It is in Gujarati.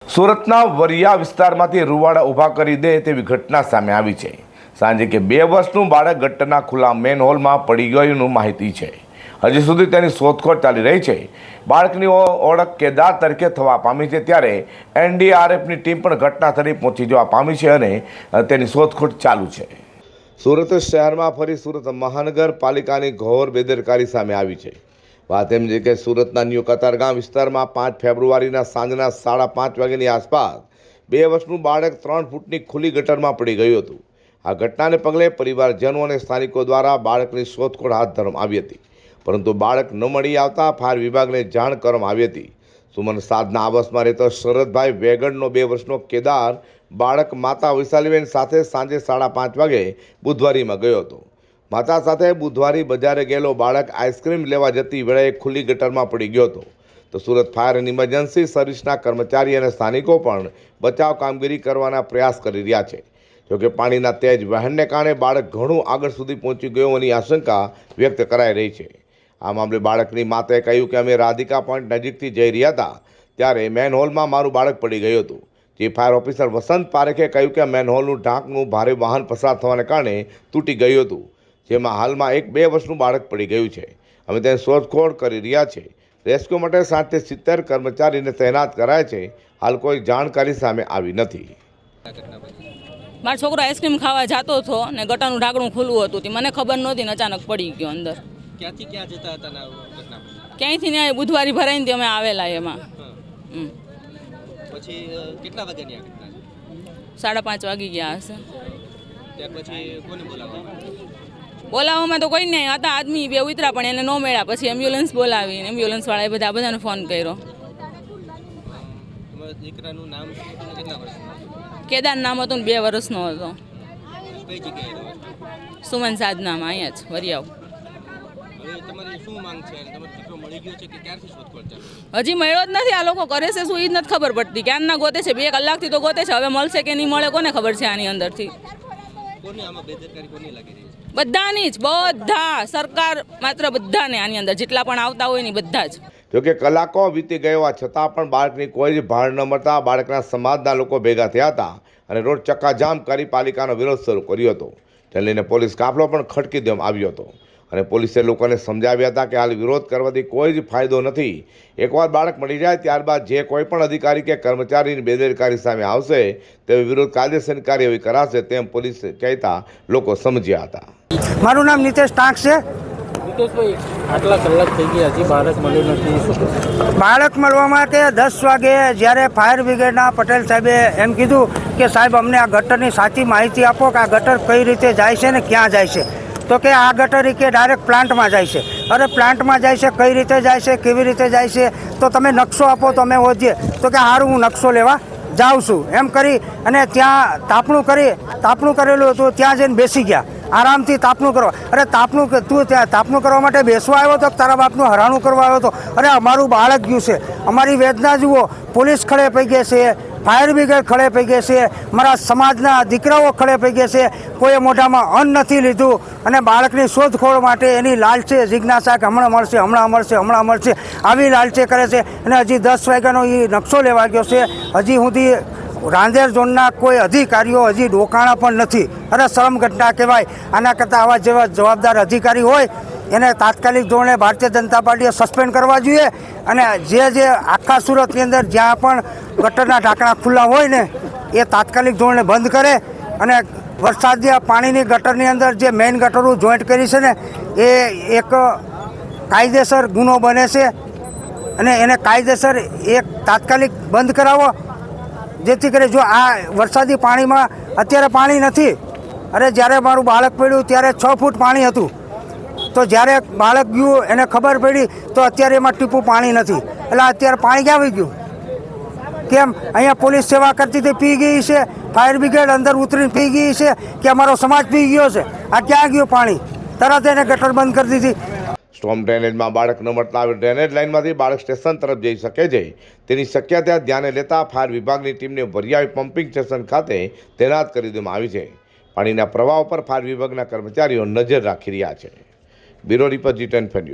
સુરતના વરિયા વિસ્તારમાંથી રૂવાડા ઊભા કરી દે તેવી ઘટના સામે આવી છે। સાંજે કે 2 વર્ષનું બાળક ગટરના ખુલ્લા મેન હોલમાં પડી ગયુંનું માહિતી છે। હજી સુધી તેની શોધખોળ ચાલી રહી છે। બાળકની ઓળખ કેદાર તરીકે થવા પામી છે, ત્યારે એનડીઆરએફની ટીમ પણ ઘટના સ્થળે પહોંચી જવા પામી છે અને તેની શોધખોળ ચાલુ છે। સુરત શહેરમાં ફરી સુરત મહાનગરપાલિકાની ઘોર બેદરકારી સામે આવી છે। વાત એમ છે કે સુરતના ન્યૂ કતારગામ વિસ્તારમાં 5 ફેબ્રુઆરીના સાંજના 5:30 વાગ્યાની આસપાસ 2 વર્ષનું બાળક 3 ફૂટની ખુલ્લી ગટરમાં પડી ગયું હતું। આ ઘટનાને પગલે પરિવારજનો અને સ્થાનિકો દ્વારા બાળકની શોધખોળ હાથ ધરવામાં આવી હતી, પરંતુ બાળક ન મળી આવતા ફાયર વિભાગને જાણ કરવામાં આવી હતી। સુમન સાધના આવાસમાં રહેતો શરદભાઈ વેગડનો 2 વર્ષનો કેદાર બાળક માતા વૈશાલીબેન સાથે સાંજે 5:30 વાગે બુધવારીમાં ગયો હતો। માતા સાથે બુધવારી બજારે ગયેલો બાળક આઈસ્ક્રીમ લેવા જતી વેળાએ ખુલ્લી ગટરમાં પડી ગયો હતો। તો સુરત ફાયર એન્ડ ઇમરજન્સી સર્વિસના કર્મચારી અને સ્થાનિકો પણ બચાવ કામગીરી કરવાના પ્રયાસ કરી રહ્યા છે। જોકે પાણીના તેજ વહેણને કારણે બાળક ઘણું આગળ સુધી પહોંચી ગયો હોવાની આશંકા વ્યક્ત કરાઈ રહી છે। આ મામલે બાળકની માતાએ કહ્યું કે અમે રાધિકા પોઈન્ટ નજીકથી જઈ રહ્યા હતા, ત્યારે મેન હોલમાં મારું બાળક પડી ગયું હતું। ચીફ ફાયર ઓફિસર વસંત પારેખે કહ્યું કે મેન હોલનું ઢાંકણું ભારે વાહન પસાર થવાને કારણે તૂટી ગયું હતું, જેમાં હાલમાં એક 2 વર્ષનું બાળક પડી ગયું છે। અમે તેની શોધખોળ કરી રહ્યા છે। રેસ્ક્યુ માટે 60 થી 70 કર્મચારીને તૈનાત કરાયા છે। હાલ કોઈ જાણકારી સામે આવી નથી। મારો છોકરો આઈસ્ક્રીમ ખાવા જતો હતો ને ગટાનું ઢાંકણું ખુલ્લું હતું, તે મને ખબર નહોતી ને અચાનક પડી ગયો અંદર। ક્યાંથી ક્યાં જતા હતા ના ઘટના? ક્યાંયથી ને બુધવારી ભરાઈને અમે આવેલા એમાં। પછી કેટલા વાગ્યાની આ ઘટના છે? 5:30 વાગી ગયા હશે। ત્યાર પછી કોને બોલાવવામાં તો કોઈ નહીં હતા, આદમી 2 ઉતરા પણ એને ન મળ્યા। પછી એમ્બ્યુલન્સ બોલાવી, એમ્બ્યુલન્સવાળાએ બધાને ફોન કર્યો। તમારા દીકરાનું નામ શું હતું ને કેટલા વર્ષનું? કેદાર નામ હતું ને 2 વર્ષનો હતો। કઈ જગ્યાએ રહો છો? સુમન સાધનામાં, અહીંયા જ વરિયાવ। હવે તમારી શું માંગ છે? અને તમારો દીકરો મળી ગયો છે કે ક્યારથી શોધખોળ ચાલુ? હજી મળ્યો જ નથી। આ લોકો કરે છે શું એ જ નથી ખબર પડતી। ક્યારના ગોતે છે, 2 કલાકથી તો ગોતે છે। હવે મળશે કે નહીં મળે કોને ખબર છે આની અંદરથી। કોની આમાં બેદરકારી કોની લાગી રહી છે? બધાની જ, બધા સરકાર માત્ર બધાને આની અંદર જેટલા પણ આવતા હોય ને બધા જ। જોકે કલાકો વીતી ગયો છતાં પણ બાળકની કોઈ જ ભાળ ન મળતા બાળકના સમાજના લોકો ભેગા થયા હતા અને રોડ ચક્કાજામ કરી પાલિકાનો વિરોધ શરૂ કર્યો હતો। તેને લઈને પોલીસ કાફલો પણ ખડકી દેવામાં આવ્યો હતો અને પોલીસે લોકોને સમજાવ્યા હતા કે હાલ વિરોધ કરવાથી કોઈ જ ફાયદો નથી। એકવાર બાળક મળી જાય ત્યારબાદ જે કોઈ પણ અધિકારી કે કર્મચારીની બેદરકારી સામે આવશે તે વિરોધ કાયદેસરની કાર્યવાહી કરાશે, તેમ પોલીસે કહેતા લોકો સમજ્યા હતા। મારું નામ નિતેશ ટાંક છે। નિતેશભાઈ, આટલા કલાક થઈ ગયા, હજી બાળક મળ્યું નથી। બાળક મળવા માટે 10 વાગે જ્યારે ફાયર બ્રિગેડના પટેલ સાહેબે એમ કીધું કે સાહેબ અમને આ ગટરની સાચી માહિતી આપો કે આ ગટર કઈ રીતે જાય છે ને ક્યાં જાય છે, તો કે આ ગટર કે ડાયરેક્ટ પ્લાન્ટમાં જાય છે। અરે પ્લાન્ટમાં જાય છે, કઈ રીતે જાય છે, કેવી રીતે જાય છે, તો તમે નકશો આપો તો અમે હોજીએ। તો કે સારું, હું નકશો લેવા જાઉં છું, એમ કરી અને ત્યાં તાપણું કરેલું હતું, ત્યાં જઈને બેસી ગયા આરામથી તાપણું કરવા। અરે તું ત્યાં તાપણું કરવા માટે બેસવા આવ્યો તો તારા બાપનું હરાણું કરવા આવ્યો હતો? અરે અમારું બાળક ગયું છે, અમારી વેદના જુઓ। પોલીસ ખડે પડી ગઈ છે, ફાયર બ્રિગેડ ખડે પડી ગઈ છે, મારા સમાજના દીકરાઓ ખડે પડી ગયા છે, કોઈએ મોઢામાં અન્ન નથી લીધું અને બાળકની શોધખોળ માટે એની લાલચે જિજ્ઞાસા કે હમણાં મળશે આવી લાલચે કરે છે। અને હજી 10 વાગ્યાનો એ નકશો લેવા ગયો છે, હજી સુધી રાંદેર ઝોનના કોઈ અધિકારીઓ હજી ડોકાણા પણ નથી। અરે શરમ ઘટના કહેવાય। આના કરતાં આવા જેવા જવાબદાર અધિકારી હોય એને તાત્કાલિક ધોરણે ભારતીય જનતા પાર્ટીએ સસ્પેન્ડ કરવા જોઈએ અને જે આખા સુરતની અંદર જ્યાં પણ ગટરના ઢાંકણા ખુલ્લા હોય ને એ તાત્કાલિક ધોરણે બંધ કરે અને વરસાદી પાણીની ગટરની અંદર જે મેઇન ગટરો જોઈન્ટ કરી છે ને એ એક કાયદેસર ગુનો બને છે અને એને કાયદેસર એક તાત્કાલિક બંધ કરાવો, જેથી કરી જો આ વરસાદી પાણીમાં અત્યારે પાણી નથી। અરે જ્યારે મારું બાળક પડ્યું ત્યારે 6 ફૂટ પાણી હતું, તો જ્યારે બાળક ગયું એને ખબર પડી તો અત્યારે એમાં ટીપું પાણી નથી। એટલે અત્યારે પાણી ક્યાં આવી ગયું? કેમ? અહીંયા પોલીસ સેવા કરતી હતી પી ગઈ છે, ફાયર બ્રિગેડ અંદર ઉતરીને પી ગઈ છે કે અમારો સમાજ પી ગયો છે? આ ક્યાં ગયું પાણી? તરત એને ગટર બંધ કરી દીધી। સ્ટોર્મ ડ્રેનેજમાં બાળક ન મળતા ડ્રેનેજ લાઇનમાંથી બાળક સ્ટેશન તરફ જઈ શકે છે તેની શક્યતા ધ્યાને લેતા ફાયર વિભાગની ટીમને વરિયાવી પમ્પિંગ સ્ટેશન ખાતે તૈનાત કરી દેવામાં આવી છે। પાણીના પ્રવાહ પર ફાયર વિભાગના કર્મચારીઓ નજર રાખી રહ્યા છે। Bureau report G10 news.